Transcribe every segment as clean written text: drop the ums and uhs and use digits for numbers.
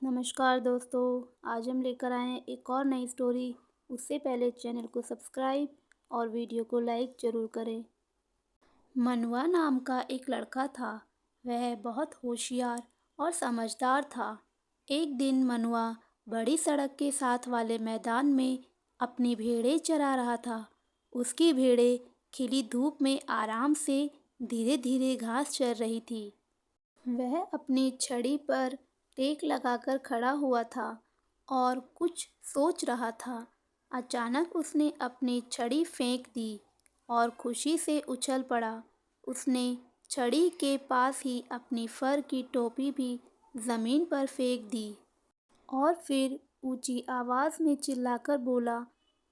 नमस्कार दोस्तों। आज हम लेकर आए हैं एक और नई स्टोरी। उससे पहले चैनल को सब्सक्राइब और वीडियो को लाइक ज़रूर करें। मनुआ नाम का एक लड़का था। वह बहुत होशियार और समझदार था। एक दिन मनुआ बड़ी सड़क के साथ वाले मैदान में अपनी भेड़ें चरा रहा था। उसकी भेड़ें खिली धूप में आराम से धीरे धीरे घास चर रही थी। वह अपनी छड़ी पर टेक लगाकर खड़ा हुआ था और कुछ सोच रहा था। अचानक उसने अपनी छड़ी फेंक दी और खुशी से उछल पड़ा। उसने छड़ी के पास ही अपनी फर की टोपी भी ज़मीन पर फेंक दी और फिर ऊंची आवाज़ में चिल्लाकर बोला,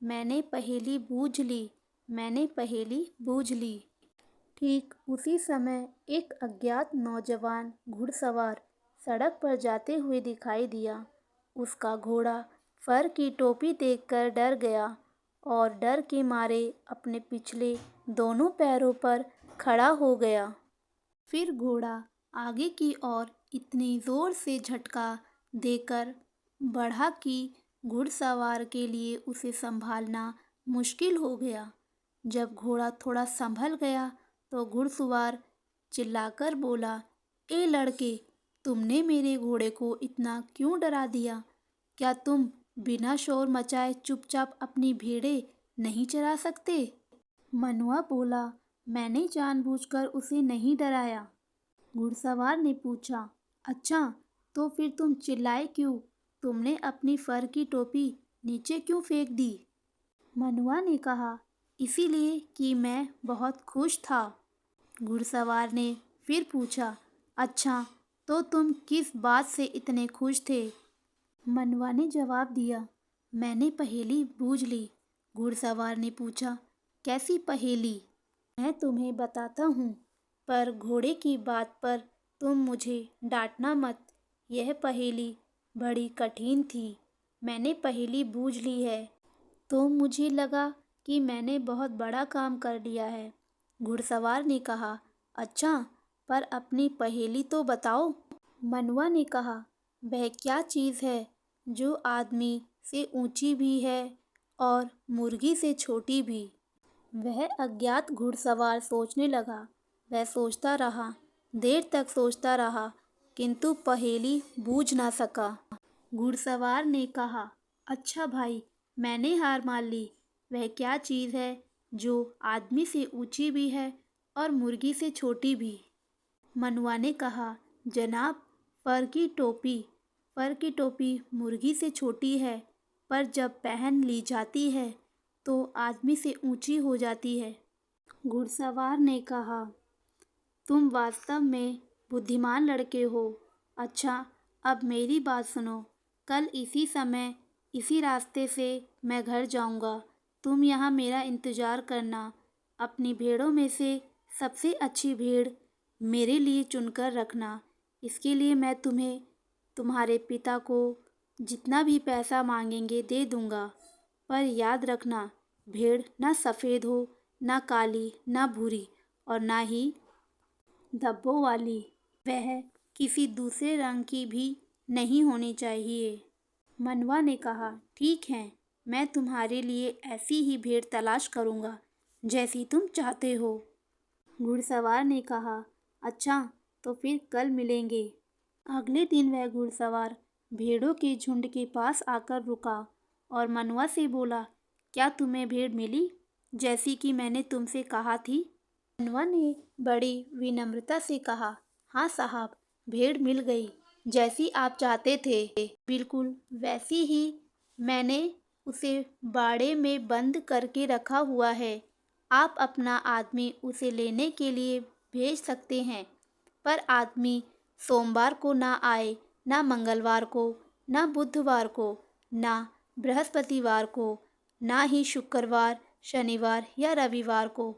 मैंने पहेली बूझ ली, मैंने पहेली बूझ ली। ठीक उसी समय एक अज्ञात नौजवान घुड़सवार सड़क पर जाते हुए दिखाई दिया। उसका घोड़ा फर की टोपी देखकर डर गया और डर के मारे अपने पिछले दोनों पैरों पर खड़ा हो गया। फिर घोड़ा आगे की ओर इतनी जोर से झटका देकर बढ़ा कि घुड़सवार के लिए उसे संभालना मुश्किल हो गया। जब घोड़ा थोड़ा संभल गया तो घुड़सवार चिल्लाकर बोला, ए लड़के, तुमने मेरे घोड़े को इतना क्यों डरा दिया? क्या तुम बिना शोर मचाए चुपचाप अपनी भेड़ें नहीं चरा सकते? मनुआ बोला, मैंने जानबूझकर उसे नहीं डराया। घुड़सवार ने पूछा, अच्छा, तो फिर तुम चिल्लाए क्यों? तुमने अपनी फर की टोपी नीचे क्यों फेंक दी? मनुआ ने कहा, इसीलिए कि मैं बहुत खुश था। घुड़सवार ने फिर पूछा, अच्छा, तो तुम किस बात से इतने खुश थे? मनुआ ने जवाब दिया, मैंने पहेली बूझ ली। घुड़सवार ने पूछा, कैसी पहेली? मैं तुम्हें बताता हूँ, पर घोड़े की बात पर तुम मुझे डांटना मत। यह पहेली बड़ी कठिन थी। मैंने पहेली बूझ ली है तो मुझे लगा कि मैंने बहुत बड़ा काम कर लिया है। घुड़सवार ने कहा, अच्छा, पर अपनी पहेली तो बताओ। मनुआ ने कहा, वह क्या चीज़ है जो आदमी से ऊंची भी है और मुर्गी से छोटी भी? वह अज्ञात घुड़सवार सोचने लगा। वह सोचता रहा, देर तक सोचता रहा, किंतु पहेली बूझ ना सका। घुड़सवार ने कहा, अच्छा भाई, मैंने हार मान ली। वह क्या चीज़ है जो आदमी से ऊंची भी है और मुर्गी से छोटी भी? मनुआ ने कहा, जनाब, फर की टोपी। फर की टोपी मुर्गी से छोटी है, पर जब पहन ली जाती है तो आदमी से ऊंची हो जाती है। घुड़सवार ने कहा, तुम वास्तव में बुद्धिमान लड़के हो। अच्छा, अब मेरी बात सुनो। कल इसी समय इसी रास्ते से मैं घर जाऊंगा। तुम यहाँ मेरा इंतज़ार करना। अपनी भेड़ों में से सबसे अच्छी भेड़ मेरे लिए चुनकर रखना। इसके लिए मैं तुम्हें तुम्हारे पिता को जितना भी पैसा मांगेंगे दे दूंगा। पर याद रखना, भेड़ ना सफ़ेद हो, ना काली, ना भूरी और ना ही धब्बों वाली। वह किसी दूसरे रंग की भी नहीं होनी चाहिए। मनुआ ने कहा, ठीक है, मैं तुम्हारे लिए ऐसी ही भेड़ तलाश करूँगा जैसी तुम चाहते हो। घुड़सवार ने कहा, अच्छा, तो फिर कल मिलेंगे। अगले दिन वह घुड़सवार भेड़ों के झुंड के पास आकर रुका और मनुआ से बोला, क्या तुम्हें भेड़ मिली जैसी कि मैंने तुमसे कहा थी? मनुआ ने बड़ी विनम्रता से कहा, हाँ साहब, भेड़ मिल गई जैसी आप चाहते थे। बिल्कुल वैसी ही मैंने उसे बाड़े में बंद करके रखा हुआ है। आप अपना आदमी उसे लेने के लिए भेज सकते हैं, पर आदमी सोमवार को ना आए, ना मंगलवार को, ना बुधवार को, ना बृहस्पतिवार को, ना ही शुक्रवार, शनिवार या रविवार को।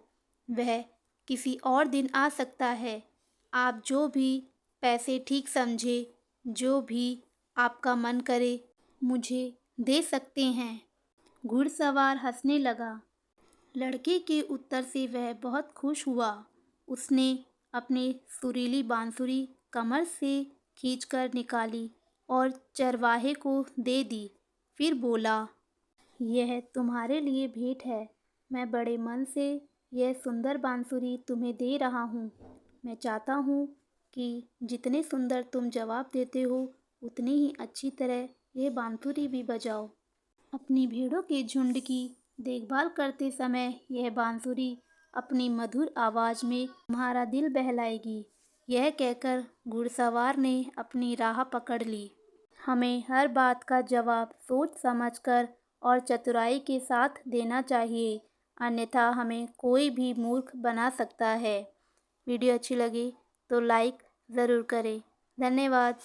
वह किसी और दिन आ सकता है। आप जो भी पैसे ठीक समझे, जो भी आपका मन करे, मुझे दे सकते हैं। घुड़सवार हंसने लगा। लड़के के उत्तर से वह बहुत खुश हुआ। उसने अपनी सुरीली बांसुरी कमर से खींचकर निकाली और चरवाहे को दे दी। फिर बोला, यह तुम्हारे लिए भेंट है। मैं बड़े मन से यह सुंदर बांसुरी तुम्हें दे रहा हूँ। मैं चाहता हूँ कि जितने सुंदर तुम जवाब देते हो उतनी ही अच्छी तरह यह बांसुरी भी बजाओ। अपनी भेड़ों के झुंड की देखभाल करते समय यह बांसुरी अपनी मधुर आवाज़ में तुम्हारा दिल बहलाएगी। यह कहकर घुड़सवार ने अपनी राह पकड़ ली। हमें हर बात का जवाब सोच समझकर और चतुराई के साथ देना चाहिए, अन्यथा हमें कोई भी मूर्ख बना सकता है। वीडियो अच्छी लगी तो लाइक ज़रूर करें। धन्यवाद।